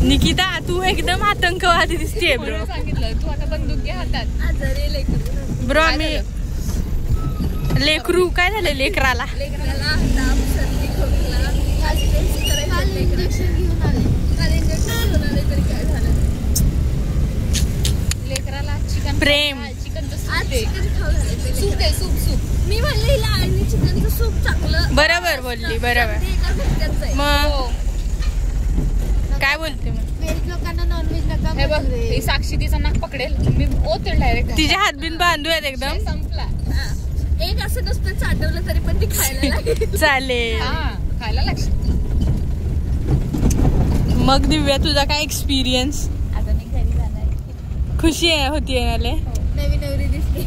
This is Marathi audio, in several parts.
निकिता तू एकदम आतंकवादी दिसतेय ब्रो. सांगितलं तू आता बंदूक घे हातात. ब्रो आम्ही लेकरू काय झालं लेकराला? लेकराला चिकन प्रेम सूप आहे सूप. मी म्हणले आणि चिकनचं सूप चांगलं. बरोबर बोलली बरोबर. मग काय बोलते मग? व्हेज लोकांना नॉनव्हेज नका. हे बघ ही साक्षी तिचा नाक पकडेल. मी ओतेल डायरेक्ट. तिचे हात बिन बांधू आहेत एकदम. संपला. एक असं नसतं चाटवलं तरी पण ती खायला लागेल. चालेल. खायला लागशील. मग दिव्या तुझा काय एक्सपिरियन्स? आता मी घरी जाणार. खुशी होती येणारे. नवी नवरी दिसली.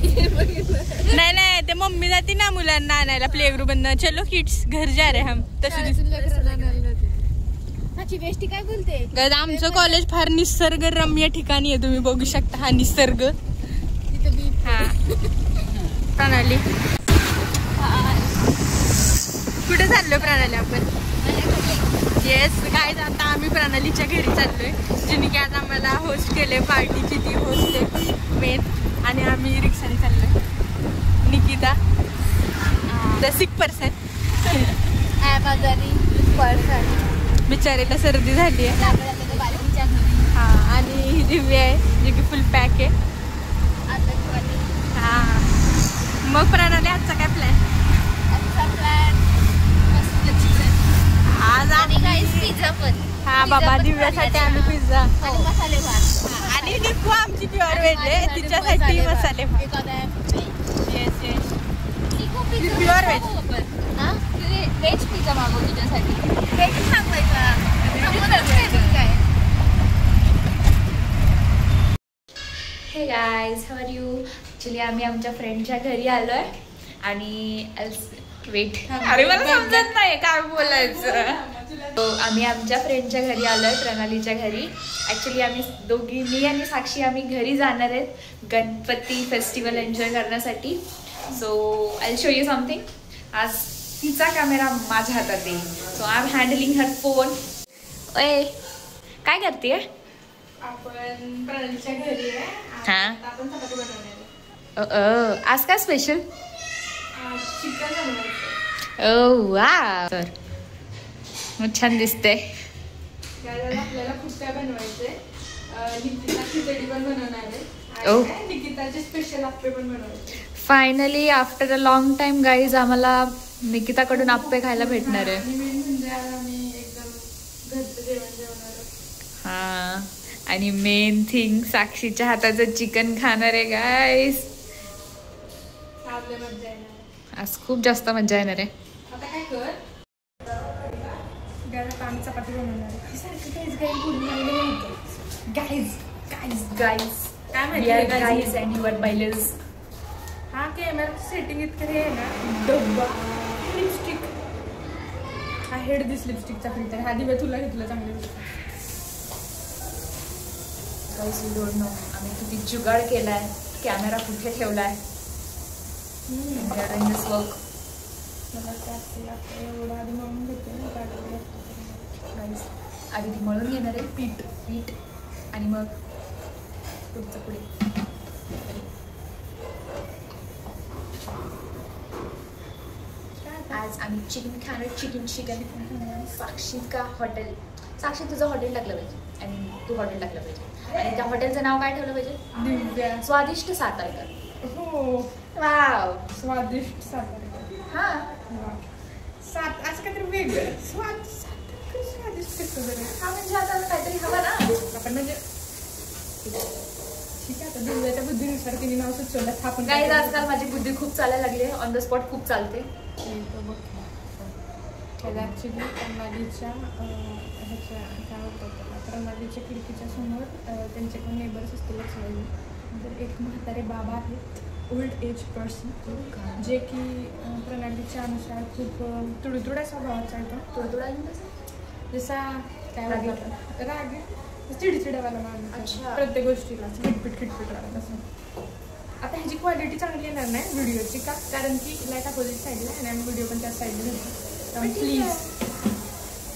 नाही नाही ते मम्मी जाते ना मुलांना आणायला प्ले ग्रुप मधनं. चलो किड्स घर जा रे हम. तसं बेस्टी काय बोलते? आमचं कॉलेज फार निसर्गरम्य ठिकाणी आहे. तुम्ही बघू शकता हा निसर्ग. हा प्रणाली कुठे चाललोय प्रणाली आपण? येस काय आता आम्ही प्रणालीच्या घरी चाललोय. जिने की आज आम्हाला होस्ट केले पार्टीची. ती होस्ट आहे मेन. आणि आम्ही रिक्षाने चाललोय. Nikita the sick person. बिचारीला सर्दी झाली आहे. हा आणि ही दिव्या आहे जी की फुल पॅक आहे. हा मग प्रणाली आजचा काय प्लॅन? आज आम्ही पिझ्झा पण. हा बाबा दिव्यासाठी आम्ही पिझ्झा आणि मसाले भात. आणि निकू आमची प्युअर व्हेज आहे तिच्यासाठी मसाले भात. Pure veg. व्हेज पिझ्झा मागव तुझ्यासाठी. हे guys how are you. Actually आम्ही आमच्या फ्रेंडच्या घरी आलोय आणि वेट अरे मला समजत नाही काय बोलायचं. आम्ही आमच्या फ्रेंडच्या घरी आलोय प्रणालीच्या घरी. ॲक्च्युली आम्ही दोघी मी आणि साक्षी आम्ही घरी जाणार आहेत गणपती फेस्टिवल एन्जॉय करण्यासाठी. So I show you something. आज तिचा कॅमेरा माझ्या हातात आहे. So I am handling her phone. ओए काय करते? आपण प्रणालीच्या घरी आहे. हां आपण चपाती बनवणार आहे. आज काय स्पेशल? चिकन बनवायचं. ओ वा तर मग छान दिसते. आपल्याला खूप काय बनवायचंय. निकिता खिचडी पण बनवणार आहे. ओ निकिताचे स्पेशल आप्पे पण बनवायचे. Finally after a long time guys आम्हाला निकिताकडून आप्पे खायला भेटणार आहे. हा आणि मेन थिंग साक्षीच्या हाताचं चिकन खाणार आहे गाईज. आज खूप जास्त मजा येणार आहे. आता काय कर आम्ही चपाती बनवणार आहे. हा कॅमेरा सेटिंग इतकं हे आहे ना. डब्बा लिपस्टिक हा हेड दिस लिपस्टिकचा फिल्टर. हा दिव्या तुला घेतला चांगलं. आम्ही किती जुगाड केलाय. कॅमेरा कुठे ठेवलाय. आधी ती मळून घेणार आहे पीठ आणि मग पुढचं पुढे. आज आम्ही चिकन खाणार. चिकन साक्षी का हॉटेल. साक्षी तुझं हॉटेल टाकलं पाहिजे आणि तू हॉटेल टाकलं पाहिजे. आणि त्या हॉटेलचं नाव काय ठेवलं पाहिजे? दिव्या स्वादिष्ट सातारकर. हो वाव स्वादिष्ट सातारकर. हा सात असं काहीतरी वेगळं स्वादिष्ट कसं जरा. हा म्हणजे आता काहीतरी हवं ना आपण म्हणजे ठीक आहे. आता दिव्याच्या बुद्धीनुसार तिने नाव सुचवलं. आपण काही आजकाल माझी बुद्धी खूप चालायला लागली. ऑन द स्पॉट खूप चालते. ॲक्च्युली प्रणालीच्या ह्याच्या काय होतं त्याला प्रणालीच्या खिडकीच्या समोर त्यांचे पण नेबर्स असतील लक्षात. तर एक म्हातारे बाबा आहेत ओल्ड एज पर्सन जे की प्रणालीच्या अनुसार खूप तुडतुड्या स्वभावाचा आहे. तुडतुडा जसा काय राग चिडचिडवाला माणूस प्रत्येक गोष्टीला खिटपिटवाला तसं. आता ह्याची क्वालिटी चांगली येणार नाही व्हिडिओची का कारण की लाईट अपोजिट साईडला आणि आम्ही व्हिडिओ पण त्या साईडला घेतो. प्लीज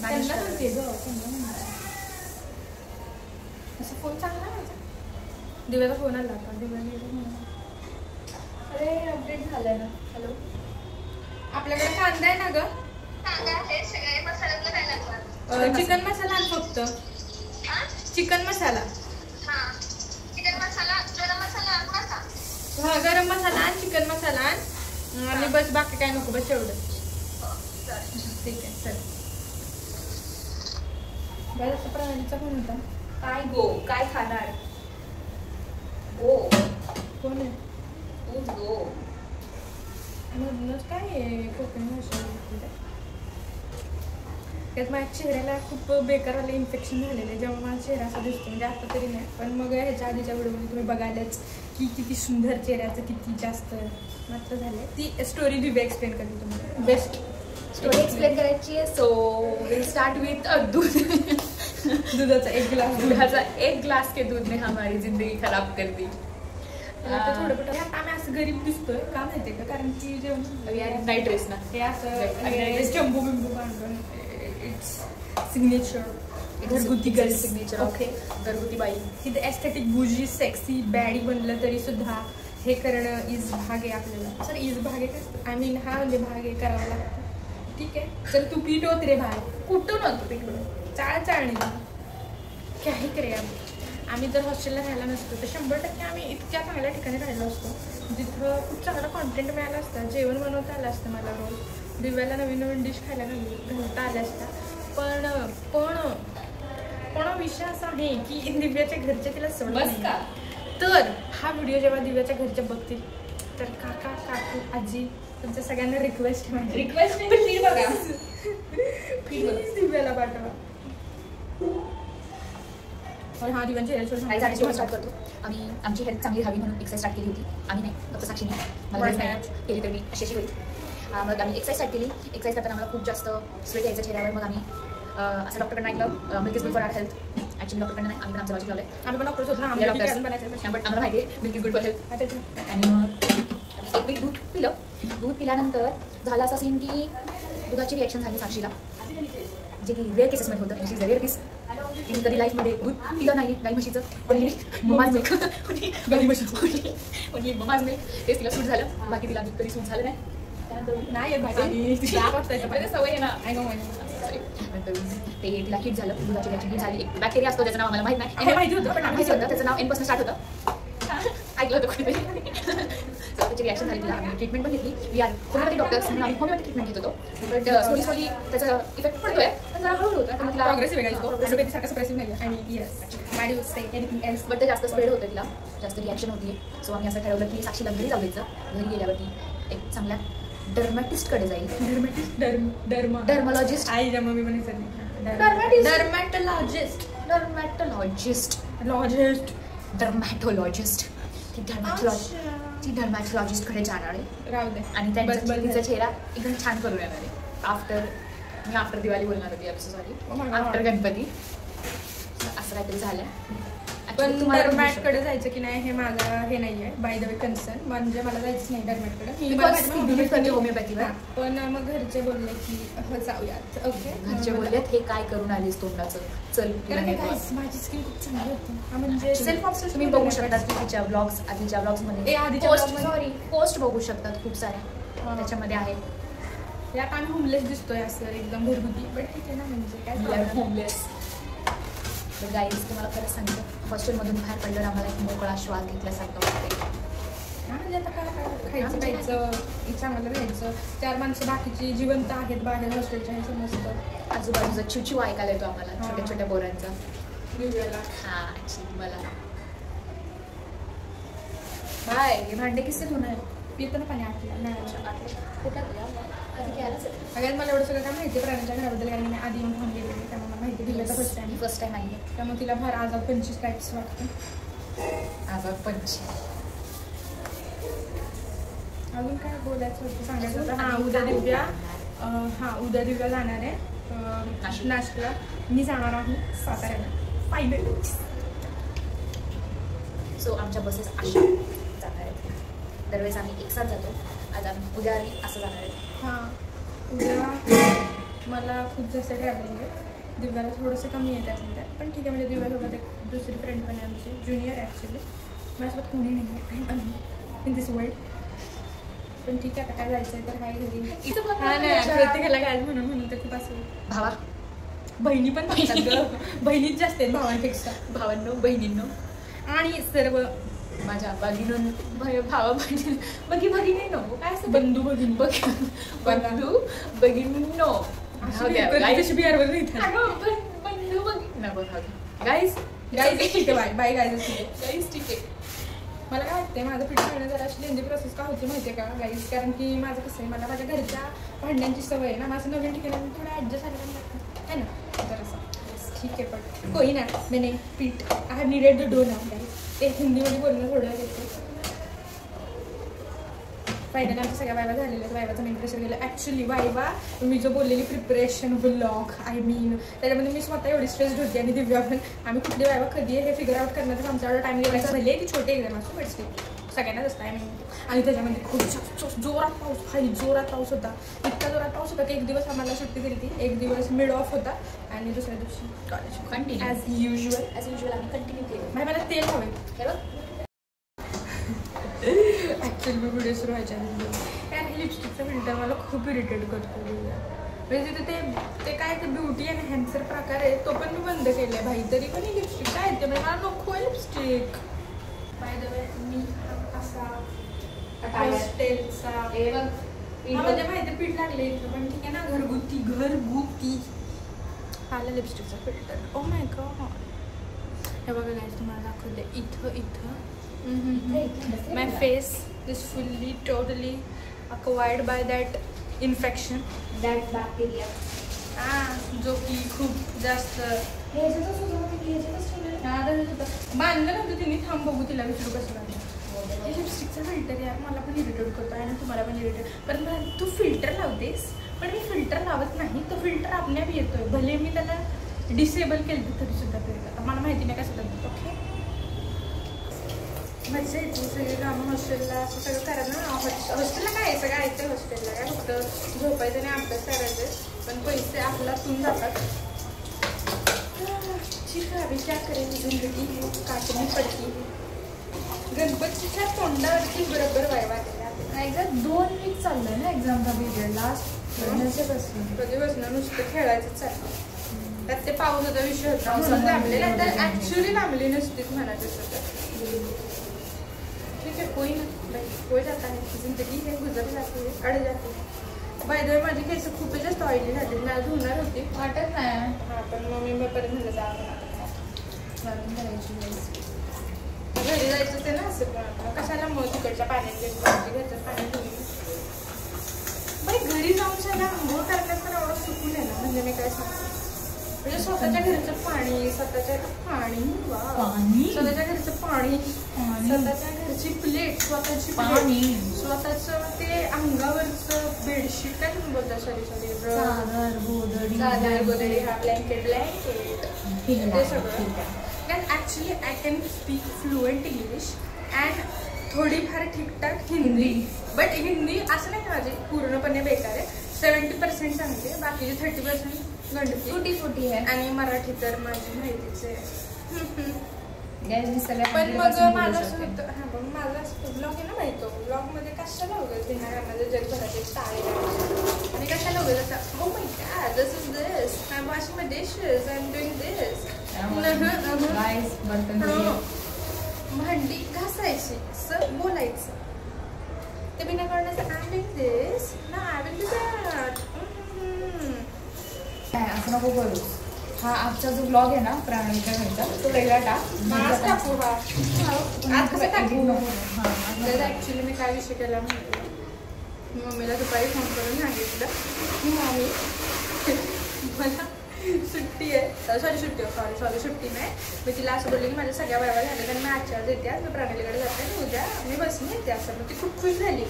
त्यांना म्हणते ग त्यांना असं फोन चांगला आहे माझा. दिव्याचा फोन आला होता. दिव्या अरे अपडेट झालं ना. हॅलो, आपल्याकडे कांदा आहे ना ग. चिकन मसाला आण फक्त. चिकन मसाला. हा गरम मसाला आण, चिकन मसाला आण आणि बस, बाकी काय नको, बस एवढं. ठीक आहे चल. बरं प्राण्यांचा फोन होता. काय गो, काय खाणार? गो कोण आहे? तूच गो. मधूनच काय आहे कोकणी भाषा. त्यात माझ्या चेहऱ्याला खूप बेकारवाले इन्फेक्शन झालेले, जेव्हा माझा चेहरा असा दिसतो, म्हणजे आता तरी नाही, पण मग ह्याच्या आधीच्या व्हिडिओमध्ये तुम्ही बघायलाच की किती सुंदर चेहऱ्याचं किती जास्त मात्र झाले. ती स्टोरी दिव्या एक्सप्लेन करते तुम्हाला. बेस्ट स्टोरी एक्सप्लेन करायची आहे. सो विल स्टार्ट विथ दूध. दुधाचा एक ग्लास. दुधाचा एक ग्लास के दूध ने हमारी जिंदगी खराब कर दी. थोडं पण आम्ही असं गरीब दिसतोय का माहितीये का, कारण की जेवण नाईट ड्रेस ना, हे असं चंबू बिंबू बांधून इट्स सिग्नेचर घरगुती गर्ल सिग्नेचर. ओके, घरगुती बाई. की एस्थेटिक बुजी सेक्सी बॅडी बनलं तरी सुद्धा हे करणं इज भाग आहे आपल्याला. सर इज भाग आहे, आय मीन हा म्हणजे भाग आहे, करावा लागतं. ठीक आहे चल, तू पीठ होत रे बाहेर. कुठून होतो पीठ? चाळणी काही करे. आम्ही जर हॉस्टेलला राहायला नसतो तर 100% आम्ही इतक्या चांगल्या ठिकाणी राहिलो असतो जिथं खूप चांगला कॉन्टेंट मिळाला असता, जेवण बनवता आलं असतं मला रोज, दिव्याला नवीन नवीन डिश खायला घालता आल्या असत्या. पण विषय असा आहे की दिव्याच्या घरचे तिला समजत नाही. तर हा व्हिडिओ जेव्हा दिव्याच्या घरचे बघतील तर काका काकू आजी तुमच्या सगळ्यांना रिक्वेस्ट बघा प्लीज दिव्याला पाठवा. हा दिव्यांची स्टार्ट करतो. आम्ही आमची हेल्थ चांगली राहावी म्हणून एक्सरसाइज स्टार्ट केली होती. आम्ही नाही फक्त साक्षीने, मला केली तर मी अशी होईल. मग आम्ही एक्सरसाइज स्टार्ट केली. एक्सरसाइज करताना आम्हाला खूप जास्त स्वेट यायचं चेहऱ्यावर. मग आम्ही असं डॉक्टरकडे ऐकलं, milk is good for our health. Actually डॉक्टरकडे नाही, आम्ही पण आमच्या बाजू लावलं आहे. आम्ही पण डॉक्टर्स होतो ना, बट आम्हाला माहिती आहे milk is good for health. आणि मग एक वीक दूध पिलं. दूध पिल्यानंतर झालं असा सीन की दुधाची रिॲक्शन झाली साक्षीला, जे की रेअर केसेसमध्ये होतं. शी इज रेअर केस. तिने कधी लाईफमध्ये दूध पिलं नाही गाई म्हशीचं, पण ममाज मिल्क गाई म्हशीचं ममाज मिल्क तेच तिला सूट झालं. बाकी तिला दूध कधी सूट झालं नाही. त्यानंतर सवय आहे ना, नंतर ते तिला हिट झालं. दुधाची रिॲक्शन हिट झाली. एक बॅक्टेरिया असतो, त्याचं नाव आम्हाला माहीत नाही, माहिती होतं पण माहिती होतं त्याचं नाव N पासून स्टार्ट होतं. ऐकलं होतं कुठेतरी. त्याची रिॲक्शन झाली. तिला आम्ही ट्रीटमेंट पण घेतली. वी आर होमिओपॅथिक डॉक्टर्स म्हणून आम्ही होमिओपॅथिक ट्रीटमेंट घेत होतो. बट स्लोली त्याचा इफेक्ट पडतोय, पण जरा हळूहळू होतं. पण तिला बट ते जास्त स्प्रेड होतं, तिला जास्त रिॲक्शन होती. सो आम्ही असं ठरवलं की साक्षीला घरी जाऊ द्यायचं. घरी गेल्यावरती एक चांगल्या डर्मॅटिस्टकडे जाईल. डर्मॉलॉजिस्ट आई मम्मी पण डर्मॅटोलॉजिस्ट ती डर्मॅटोलॉजिस्टकडे जाणार आहे. राहू दे. आणि त्यांचा चेहरा एकदम छान करून येणार आहे. मी आफ्टर दिवाळी बोलणार होती, सॉरी आफ्टर गणपती. असं काहीतरी झालंय. पण डर्मॅटकडे जायचं की नाही हे माझं हे नाही आहे बाय द वे कन्सर्न. म्हणजे मला जायचं नाही डर्मॅटकडे, होमिओपॅथीवर. पण मग घरचे बोलले की जाऊयात. ओके, घरचे बोललेत हे काय करून आलीस तोंडाचं, चल. माझी स्किन खूप चांगली होती. म्हणजे सेल्फ ऑब्सेशन तुम्ही बघू शकता तिच्या ब्लॉग्स, आधीच्या ब्लॉग्समध्ये सॉरी पोस्ट बघू शकतात खूप साऱ्या, त्याच्यामध्ये आहे. यात आम्ही होमलेस दिसतोय असं एकदम घरगुती, बट ठीक आहे ना. म्हणजे काय होमलेस. तर गाईज तुम्हाला खरंच सांगतो, हॉस्टेलमधून बाहेर पडल्यावर आम्हाला एक मोकळा श्वास घेतल्यासारखं वाटते. म्हणजे आता काय खायचं प्यायचं चांगलं घ्यायचं. 4 माणसं बाकीची जिवंत आहेत बाहेर हॉस्टेलच्या, हे समजतं. आजूबाजूचा चिवचिव ऐकायला येतो आम्हाला छोट्या छोट्या पोरांचा. हां ॲक्च्युली मला बाय हे भांडे किस्से धुणं पितं ना पाणी आटलं नाही सगळ्यात मला एवढं सगळं काय माहिती प्राण्यांच्या घराबद्दल, कारण मी आधी येऊन फोन गेलेली, त्यामुळे मला माहिती दिलं फर्स्ट टाइम आहे. त्यामुळे तिला फार आजार 25 टाईप्स वाटतं. आजार 25. अजून काय बोलायचं होतं, सांगायचं होतं. उद्या दिव्या जाणार आहे नाशिकला. मी जाणार आहे साताऱ्याला फायनली. सो आमच्या बसेस अशा जाणार आहेत. दरवेळेस आम्ही एक साथ जातो. आज आम्ही उद्या असं जाणार आहे. हां उद्या मला खूप जास्त ट्रॅव्हलिंग आहे. दिव्याला थोडंसं कमी आहे त्यात, पण ठीक आहे. म्हणजे दिव्यासोबत एक दुसरी फ्रेंड पण आहे आमची, ज्युनियर ॲक्च्युली. माझ्यासोबत कोणी नाही आहे इन दिस वर्ल्ड. पण ठीक आहे, आता काय जायचं आहे तर काय घरी. हा नाही, प्रत्येकाला काय म्हणून तर खूप असं. भावा बहिणी पण बहिणीच जास्त आहेत भावांपेक्षा. भावांनो बहिणींनो आणि सर्व माझ्या भावा भगिनी नको काय असतं बंधू भगिनी बंधू भगिनींनो बिहारवर नाही बंधू नको गाईज ठीक आहे. Bye bye guys. ठीक आहे. मला काय वाटतंय माझं पीठ करणं जरा अशी लेंदी प्रोसेस का होती माहिती आहे का गाईज. कारण की माझं कसं आहे, मला माझ्या घरच्या भांड्यांची सवय आहे ना. माझं नवीन ठिकाणी थोडं ॲडजस्ट झालं लागतं आहे ना. तर असं ठीक आहे. पण कोई ना मैंने पीठ आय हॅव नीडेड द डो नाव गाईज. ते हिंदीमध्ये बोलणं थोडं येतं. फायनली आमच्या सगळ्या वायवा झालेल्या आहेत. वायवाचं मेन प्रेशर गेलं ॲक्च्युली. वायवा मी जो बोललेली प्रिपरेशन ब्लॉग त्याच्यामध्ये मी स्वतः एवढी स्ट्रेस्ड होती. आणि दिव्या पण आम्ही कुठली वायवा कधी आहे हे फिगर आउट करण्याचा आमच्याकडे टाइम गेला. भले की छोटे एक्झाम असतो बट स्टिल सगळ्यांनाच असतं. आणि त्याच्यामध्ये खूप जोरात पाऊस होता. इतका जोरात पाऊस होता की एक दिवस आम्हाला सुट्टी दिली ती. एक दिवस मिड ऑफ होता आणि दुसऱ्या दिवशी कॉलेज कंटिन्यू ॲज युजल आम्ही कंटिन्यू केलं. भाई मला तेल हवं हे बघ ॲक्च्युली मी व्हिडिओ सुरू व्हायच्या यार हे लिपस्टिकचा फिल्टर मला खूप इरिटेट करतो. म्हणजे ते काय ते ब्युटी आणि हॅन्सर प्रकार आहे तो पण मी बंद केला आहे भाई. तरी पण ही लिपस्टिक काय येते म्हणजे मला नको आहे लिपस्टिक. बाय द वे मी असा हॉस्टेलचा म्हणजे माहिती पीठ लागले इथं पण ठीक आहे ना. घरगुती आलं लिपस्टिकचा फिल्टर. O my God. हे बघा काय तुम्हाला दाखवते इथं my face is fully totally acquired by that infection, that bacteria. जो की खूप जास्त बांधलं नव्हतं तिने. थांब बघू तिला विचारू कसं लागलं. हे लिपस्टिकचा फिल्टर यार मला पण इरिटेट करतो आणि तुम्हाला पण इरिटेट. पण तू फिल्टर लावतेस पण मी फिल्टर लावत नाही. तो फिल्टर आपल्याला येतोय भले मी त्याला डिसेबल केलं तरी सुद्धा फिल्टर. आता मला माहिती नाही कसं लागतं. ओके मजा येते सगळे कामं हॉस्टेलला असं सगळं करा ना. हॉस्टेलला काय सगळं ऐकतं. हॉस्टेलला काय फक्त झोपायचं आणि अभ्यास करायचं. पण पैसे आपल्यातून जातात. ठीक आहे. अभी क्या करेल जिंदगी है काटनी पडती है. गणपतीच्या तोंडावरती बरोबर वायवा केल्या. एक्झॅक्ट 2 वीक चाललंय ना एक्झामचा पिरियड. लास्ट कधीपासून नुसतं खेळायचं चाललं. त्यात ते पावसाचा विषय होता म्हणून लांबलेला. तर ॲक्च्युली लांबली नसतीच म्हणायचं होतं. ठीक है कोई ना हो जाता है. जिंदगी है गुजर जाती है अड़ जाती है. बाय द वे माझी केस खूप जास्त ऑइली झाली. मला धुणार होती वाटत नाही. हां पण मम्मी मी परत म्हणलं करायची घरी जायचं ते ना. असं पण कशाला मग तिकडच्या पाण्यात घरचं पाणी धुवून बाई घरी जाऊन सगळं आंघोळ करण्यात तर एवढं सुकून आहे ना. म्हणजे मी काय सांगते म्हणजे स्वतःच्या घरचं पाणी स्वतःच्या घरचं पाणी स्वतःच्या घरची प्लेट स्वतःची पाणी स्वतःचं ते अंगावरचं बेडशीट काय तुम्ही बोलता. सॉरी चादर गोदडी हा ब्लँकेट ते सगळं. कारण actually I can speak fluent English and थोडीफार ठीकठाक हिंदी. बट हिंदी असं नाही का माझी पूर्णपणे बेकार आहे. 70% चांगली आहे. बाकीचे 30% गंडकी फुटी आहे. आणि मराठी तर माझी माहितीच आहे. पण मग माझं असं होतं हां पण माझं असं ब्लॉग आहे ना माहिती. ब्लॉगमध्ये कशाला वगैरे देणार माझं जगभराचे टाळे आणि कशाला वगैरे असं. Oh my God this is this I am washing my dishes I am doing this. भांडी घासायची असं बोलायचं. ते बिना करण्याचं आय एम डुईंग दिस ना आय विल डू दॅट. असं नको करू. हा आजचा जो ब्लॉग आहे ना प्राणीच्या घरचा तो वेगळा टाक. ॲक्च्युली मी काय विषय केला माहिती. मी मम्मीला दुपारी फोन करून सांगितलं की मम्मी मला सुट्टी आहे. सॉरी सुट्टी नाही. मी तिला असं बोलले की माझ्या सगळ्या वायवा झाल्या आणि मी आजच्या येते. मी प्राणीकडे जाते आणि उद्या मी बसने येते. असं मग ती खूप खुश झाली.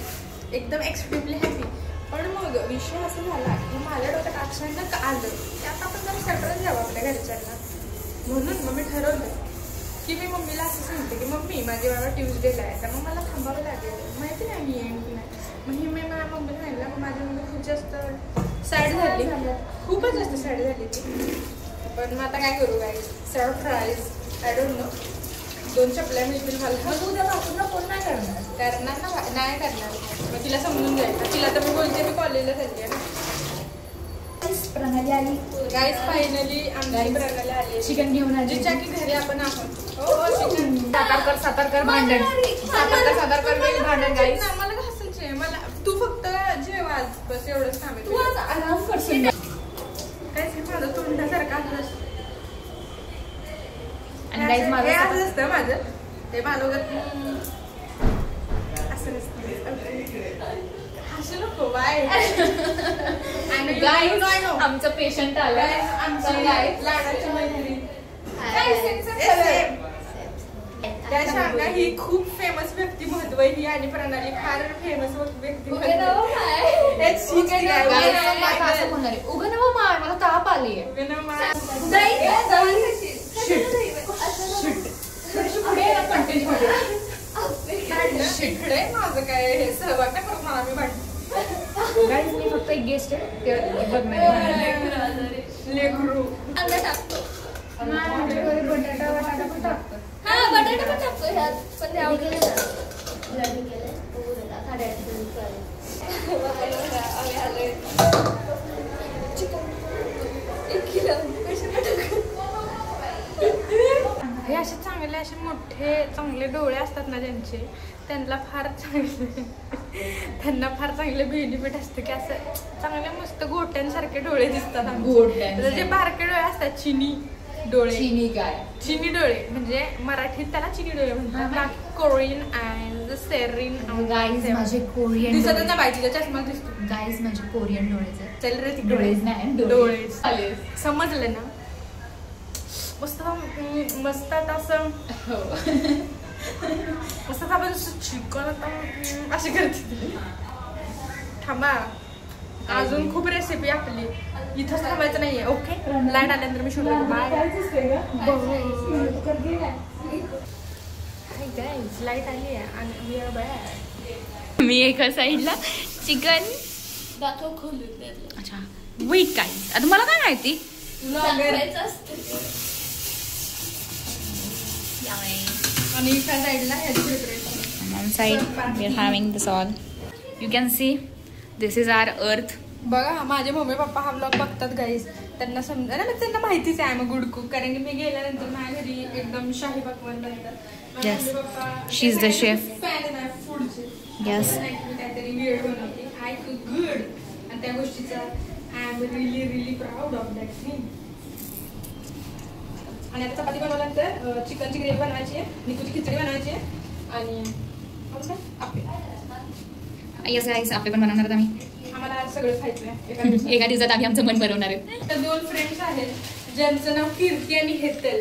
एकदम एक्स्ट्रीमली हॅपी. पण मग विषय असं झाला की माझ्या डोक्यात अचानक आलं की आता आपण जरा सरप्राईज द्यावं आपल्या घरच्यांना. म्हणून मग मी ठरवलं की मी मम्मीला असं सांगते की मम्मी माझी बाबा ट्यूजडेला आहे तर मग मला थांबावं लागेल. माहिती नाही मी येईन की नाही. मग ही मी माझ्या मम्मीला सांगितलं. मग माझी मम्मी खूप जास्त सॅड झाली. खूपच जास्त सॅड झाली ती. पण मग आता काय करू काय सरप्राईज आय डोंट नो. 2 चपल्या मिळतील मला. मग उद्या बाथरूमला फोन नाही करणार. करणार ना, नाही करणार. मग तिला समजून जायचं. तिला तर मी बोलते मी कॉलेजला चालली आहे ना. प्रणाली आली. गाईस फायनली आमची प्रणाली आली. चिकन घेऊन आली. जिच्या की घरी आपण आहोत. हो चिकन. सातारकर भांडण. सातारकर भांडण गाईस. मला घासायचे. मला तू फक्त जेवा आज बस एवढंच थांबेल. तू आज आराम करशील. काहीच माझं तोंडासारखं असलं. आणि गाईस माझं हे असं असतं माझं. ते बालोगत असं नसतं. हसू नको बाय. गाईस आमचं पेशंट आलंय. आमची लाडाची मैत्रीण त्या शांगा ही खूप फेमस व्यक्तिमत्व ही आणि प्रणाली फार फेमस व्यक्तिमत्व. उगनवा माळ मला ताप आली. माझं काय हे सहभाग नाही करत मला. मी भांडते गाईस मी फक्त एक गेस्ट आहे लेकरू. टाकतो. बटाटा पण टाकतो. हा बटाटा पण टाकतो ह्यात. पण ते आवडलं हे असे चांगले असे मोठे चांगले डोळे असतात ना ज्यांचे, त्यांना फार चांगले बेनिफिट असतं की असं चांगले मस्त गोट्यांसारखे डोळे दिसतात. जे बारके डोळे असतात चिनी डोळे. चिनी डोळे म्हणजे मराठीत त्याला चिनी डोळे म्हणतात. Korean and Serin. गाईज माझे कोरियन दिसतच ना बाई तिचा चष्मा दिसतो. गाईज माझे कोरियन डोळे. चल रे डोळे नाही डोळे समजलं ना. मस्त मस्त असं मस्त आपण चिकन अशी करते. थांबा अजून खूप रेसिपी आपली. इथंच थांबायचं नाहीये. ओके लाईट आल्यानंतर मी शूट करतो. बाय. लाईट आली आहे आणि मी एका साईडला चिकन. दाखव खोलून. अच्छा वेट काय आता मला काय माहिती. आणि एका साईडला ह्याची preparation. On side we are having this all. You can see this is our earth. बघा माझे मम्मी पप्पा हा व्लॉग बघतात गाईज. त्यांना समजा ना त्यांना माहितीच आहे मग गुड कुक. कारण की मी गेल्यानंतर माझ्या घरी एकदम शाही पकवान बनतात. Yes. She is the chef. Fan आहे फूडचे. Yes. मी काहीतरी वेळ बनवते. I cook good. आणि त्या गोष्टीचा I am really proud of that thing. आणि आता चपाती बनवल्यानंतर चिकनची ग्रेव्ही बनवायची आहे. निकूची खिचडी बनवायची आहे. आणि येस गाईस आपले पण बनवणार आम्ही. आम्हाला सगळं खायचं एका दिवसात आम्ही आमचं मन भरवणार आहे. तर 2 फ्रेंड्स आहेत ज्यांचं नाव कीर्ती आणि हेतल.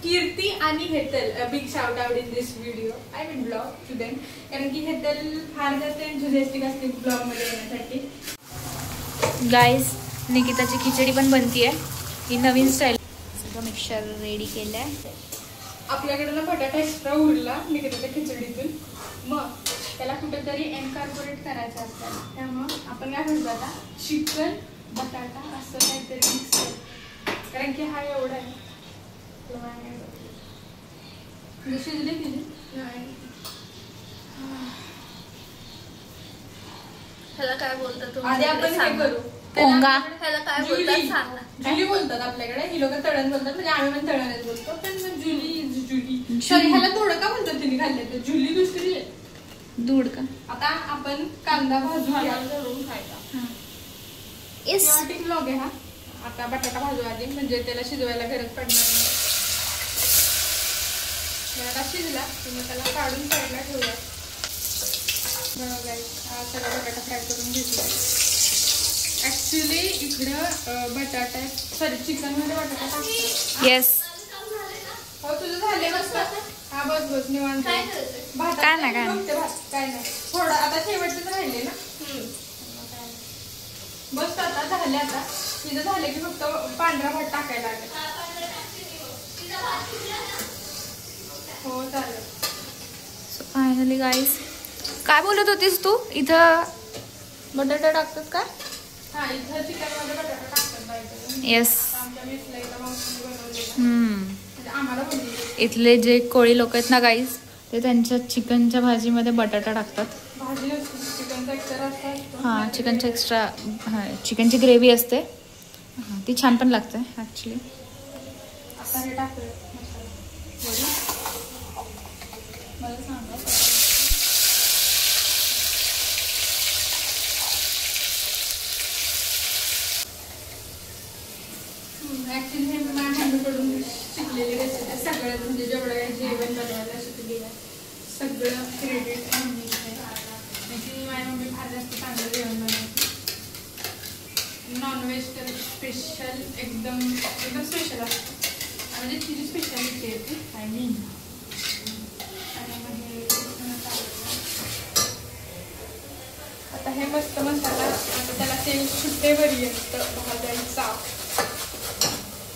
कीर्ती आणि Hetal big shout out in this video. I will blog to them. कारण की हेतल फार जास्त एन्थुसियास्टिक असते ब्लॉग मध्ये येण्यासाठी. गाईस निकिताची खिचडी पण बनतीये. ही नवीन स्टाईल. सगळं मिक्सर रेडी केलंय. आपल्याकडे ना बटाटा एक्स्ट्रा उरला निकिताच्या खिचडीतून. मग त्याला कुठेतरी इनकॉर्पोरेट करायचं असतं. त्यामुळं आपण काय म्हणतो आता चिकन बटाटा असं काहीतरी मिक्स कर. कारण की हा एवढा आहे. शिजले किती ह्याला काय बोलतात आधी आपण हे करू. पोंगा. ह्याला काय बोलतात सांग ना. जुली बोलतात आपल्याकडे. ही लोक तळण बोलतात. म्हणजे आम्ही पण तळणच बोलतो. पण जुली सॉरी ह्याला थोडं का म्हणतात तिने खाल्ले तर जुली दुसरी आहे. दूध का. आता आपण कांदा भाजूया. ठीक लॉग आहे हा. आता बटाटा भाजू आधी म्हणजे त्याला शिजवायला गरज पडणार नाही. बटाटा शिजला की मग त्याला काढून साईडला ठेवूया. हा सगळा बटाटा फ्राय करून घेतला. ऍक्च्युली इकडं बटाटा सॉरी चिकन मध्ये बटाटा टाकतात. येस. हो तुझं झाले मस्त. हा बस निवांत. काय नाही काय नाही थोडं आता शेवटचं राहिले ना. बस आता झाले. आता तिथं झाले की फक्त पांढरा भात टाकायला लागेल. हो चालेल. सो फायनली गाईस काय बोलत होतीस तू. इथं बटाटा टाकतात का. हा इथं चिकन मध्ये बटाटा टाकतात बायका. येस. आमच्या मिसला इथं मावशीने बनवलेला. हम्म. आम्हाला बोलली इथले जे कोळी लोक आहेत ना गाईज, ते त्यांच्या चिकनच्या भाजीमध्ये बटाटा टाकतात. भाजी चिकनचा एक्स्ट्रा असतो. हां, चिकनच्या एक्स्ट्रा चिकनची ग्रेव्ही असते. हां, ती छान पण लागते ॲक्च्युली. आता हे टाकूया मसाला. मला सांगा ॲक्च्युली हे माझ्या मम्मीकडून शिकलेली रेसिपी. सगळ्यात म्हणजे जेवढं काही जेवण बनवायला शिकलेलं सगळं क्रेडिट मम्मीचं आहे. ती माझी मम्मी फार जास्त चांगलं जेवण बनवायची. नॉनव्हेज तर स्पेशल एकदम एकदम स्पेशल असतं. म्हणजे तिची स्पेशालिटी आहे ती. आय मीन आणि मग हे आता हे मस्त मसाला. आता त्याला तेल सुट्टेपर्यंत भाजायचा.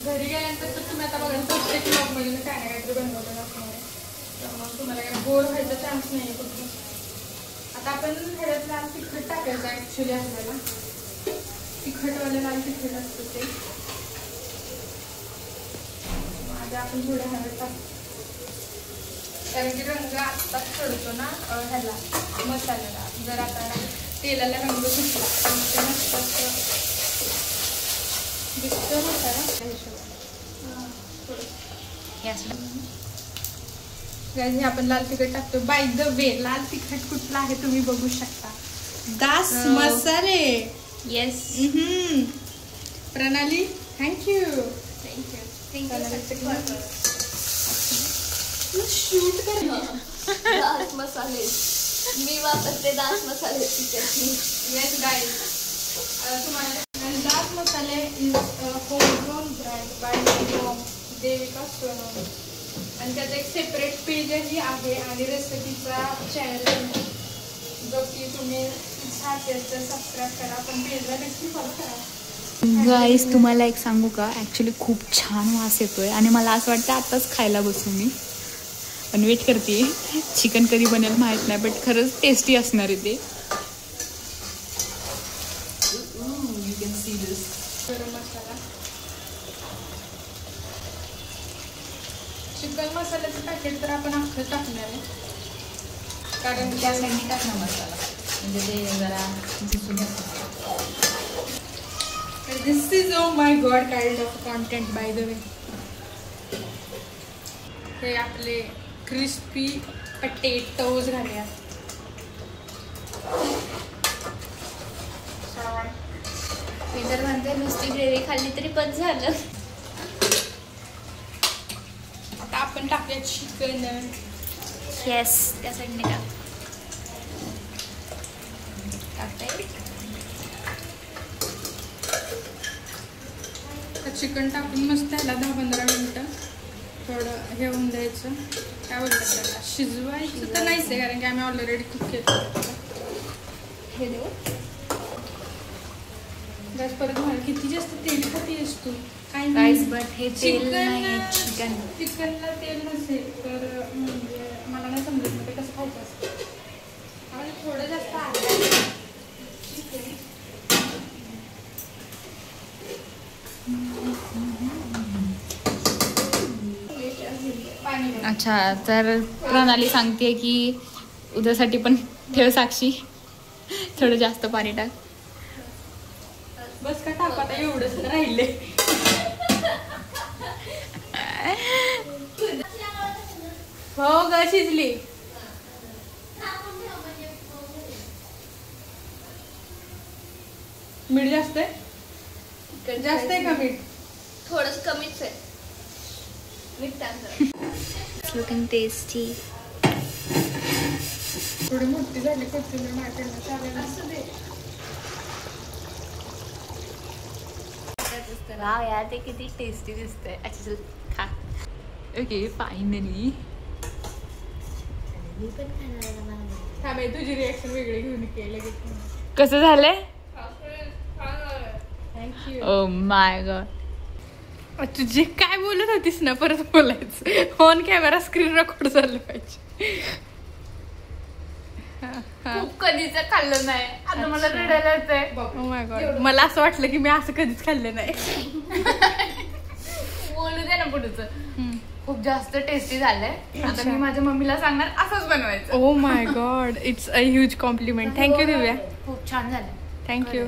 घरी गेल्यानंतर तर तुम्ही आता बघा प्रत्येक ब्लॉगमध्ये मी काय ना काहीतरी बनवलेलं असणार आहे. तर मग तुम्हाला काय बोर व्हायचा चान्स नाही आहे कुठं. आता आपण ह्याच्यात लाल तिखट टाकायचं ॲक्च्युली आपल्याला. तिखटवाले लाल तिखट असतं ते. आता आपण थोडं हळद टाकतो कारण की रंग आत्ताच चढतो ना ह्याला मसाल्याला. जर आता तेलाला रंग सुटला तर ते मस्त असं दिसतं मसाला त्या हिशोबाने. हे आपण लाल तिखट टाकतो. बाय द वे लाल तिखट कुठला आहे तुम्ही बघू शकता. दास मसाले. येस. प्रणाली थँक्यू. शूट कर. दास मसाले मी वापरते. दास मसाल्याची चटणी. येस गाईज, तुम्हाला Das Masale is homegrown brand by Devika Sonam. आणि त्याचं एक सेपरेट पेजही आहे आणि रेसिपीचा चॅनल जो की तुम्ही इच्छा असेल तर सबस्क्राईब करा. पण पेजला नक्की फॉलो करा. गाईस तुम्हाला एक सांगू का, ॲक्च्युली खूप छान वास येतोय आणि मला असं वाटतं आत्ताच खायला बसू मी. पण वेट करते चिकन कधी बनेल माहीत नाही, बट खरंच टेस्टी असणार आहे ते. गरम मसाला. चिकन मसाल्याचं पॅकेट तर आपण अख्खं टाकणार आहे कारण त्या साईडने टाकणार मसाला म्हणजे ते जरा दिसून येतं. This is oh my God kind of content by the way. हे आपले क्रिस्पी पटेटोज घालूया. मी तर म्हणते नुसती ग्रेव्ही खाल्ली तरी पण झालं. आता आपण टाकूया चिकन. येस, त्या साईडने टाकता येईल. चिकन टाकून मस्त त्याला 10-15 मिनटं थोडं हे होऊन द्यायचं. काय बोलतात त्याला, शिजवायचं तर नाहीच आहे कारण की आम्ही ऑलरेडी कुक केलं. हे देऊ गॅस परत म्हणाल किती जास्त तेल खाती असतो काय गाईस, बट हे तेल नाही चिकन. चिकनला तेल नसेल तर म्हणजे मला नाही समजत मग ते कसं खायचं असतं. आणि थोडं जास्त आहे अच्छा, तर प्रणाली सांगते की उद्यासाठी पण ठेव साक्षी, थोडं जास्त पाणी टाक. बस का टाक आता एवढंच राहिले. हो ग शिजली. मीठ जास्त आहे. जास्त आहे का मीठ? थोडंच कमीच आहे. Looking tasty. थोडी मोठी झाली कोथिंबीर माझ्याकडनं चालेल. असं दे. वाव यार, ते किती टेस्टी दिसतंय. अच्छा चल खा. Okay finally. थांबे तुझी रिएक्शन वेगळी घेऊन केलं की कसं झालंय? थँक्यू. O my God. तुझे काय बोलत होतीस ना परत बोलायचं. ऑन कॅमेरा स्क्रीन रेकॉर्ड झालं पाहिजे. खूप कधीच खाल्लं नाही. आता मला रडायला येतंय. Oh my God. मला असं वाटलं की मी असं कधीच खाल्लं नाही. बोलू दे ना पुढचं. खूप जास्त टेस्टी झालंय. आता मी माझ्या मम्मीला सांगणार असंच बनवायचं. Oh my God, it's a huge compliment. Thank you Divya, खूप छान झालं. थँक्यू.